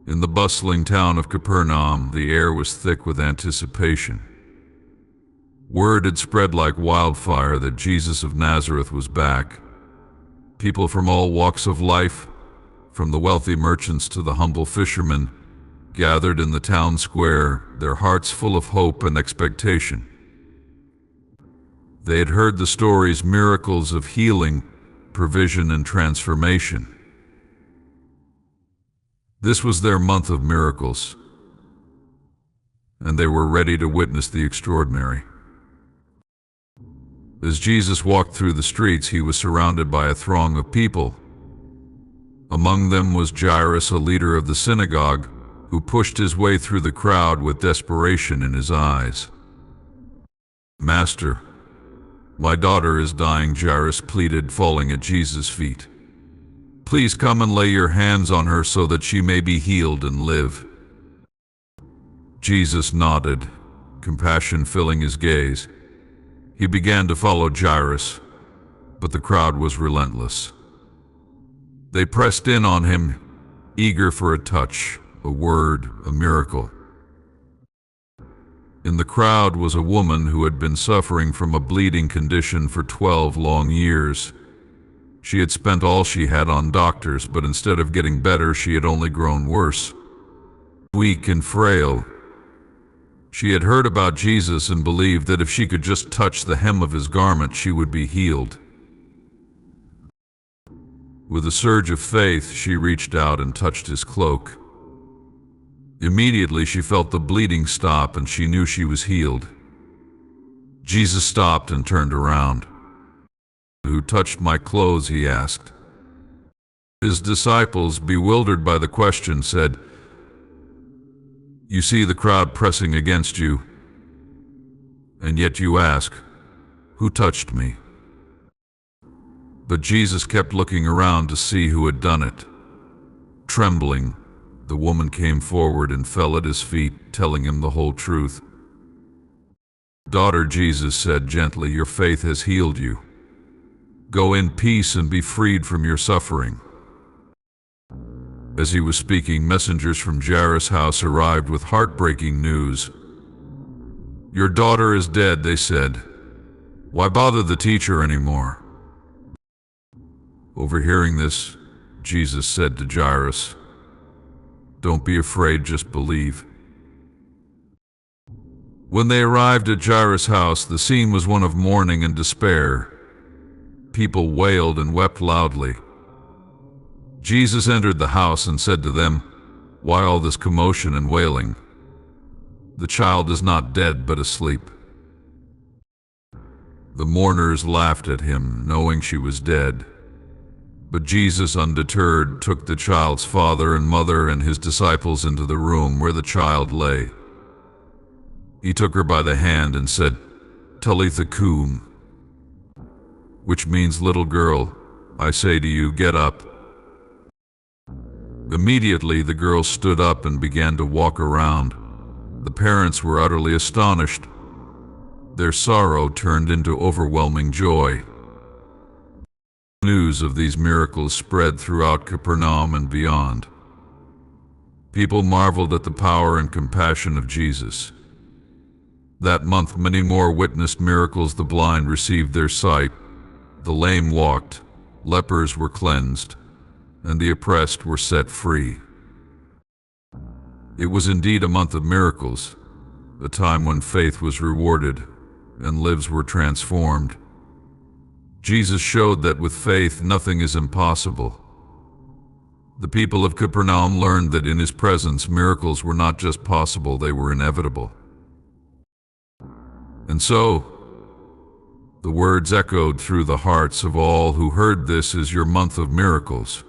In the bustling town of Capernaum, the air was thick with anticipation. Word had spread like wildfire that Jesus of Nazareth was back. People from all walks of life, from the wealthy merchants to the humble fishermen, gathered in the town square, their hearts full of hope and expectation. They had heard the stories, miracles of healing, provision, and transformation. This was their month of miracles, and they were ready to witness the extraordinary. As Jesus walked through the streets, he was surrounded by a throng of people. Among them was Jairus, a leader of the synagogue, who pushed his way through the crowd with desperation in his eyes. "Master, my daughter is dying," Jairus pleaded, falling at Jesus' feet. "Please come and lay your hands on her so that she may be healed and live." Jesus nodded, compassion filling his gaze. He began to follow Jairus, but the crowd was relentless. They pressed in on him, eager for a touch, a word, a miracle. In the crowd was a woman who had been suffering from a bleeding condition for 12 long years. She had spent all she had on doctors, but instead of getting better, she had only grown worse. Weak and frail, she had heard about Jesus and believed that if she could just touch the hem of his garment, she would be healed. With a surge of faith, she reached out and touched his cloak. Immediately, she felt the bleeding stop and she knew she was healed. Jesus stopped and turned around. "Who touched my clothes?" he asked. His disciples, bewildered by the question, said, "You see the crowd pressing against you, and yet you ask, 'Who touched me?'" But Jesus kept looking around to see who had done it. Trembling, the woman came forward and fell at his feet, telling him the whole truth. "Daughter," Jesus said gently, "your faith has healed you. Go in peace and be freed from your suffering." As he was speaking, messengers from Jairus' house arrived with heartbreaking news. "Your daughter is dead," they said. "Why bother the teacher anymore?" Overhearing this, Jesus said to Jairus, "Don't be afraid, just believe." When they arrived at Jairus' house, the scene was one of mourning and despair. People wailed and wept loudly. Jesus entered the house and said to them, "Why all this commotion and wailing? The child is not dead, but asleep." The mourners laughed at him, knowing she was dead. But Jesus, undeterred, took the child's father and mother and his disciples into the room where the child lay. He took her by the hand and said, "Talitha koum," which means, "Little girl, I say to you, get up." Immediately the girl stood up and began to walk around. The parents were utterly astonished. Their sorrow turned into overwhelming joy. News of these miracles spread throughout Capernaum and beyond. People marveled at the power and compassion of Jesus. That month, many more witnessed miracles. The blind received their sight, the lame walked, lepers were cleansed, and the oppressed were set free. It was indeed a month of miracles, a time when faith was rewarded and lives were transformed. Jesus showed that with faith nothing is impossible. The people of Capernaum learned that in his presence miracles were not just possible, they were inevitable. And so, the words echoed through the hearts of all who heard, "This is your month of miracles."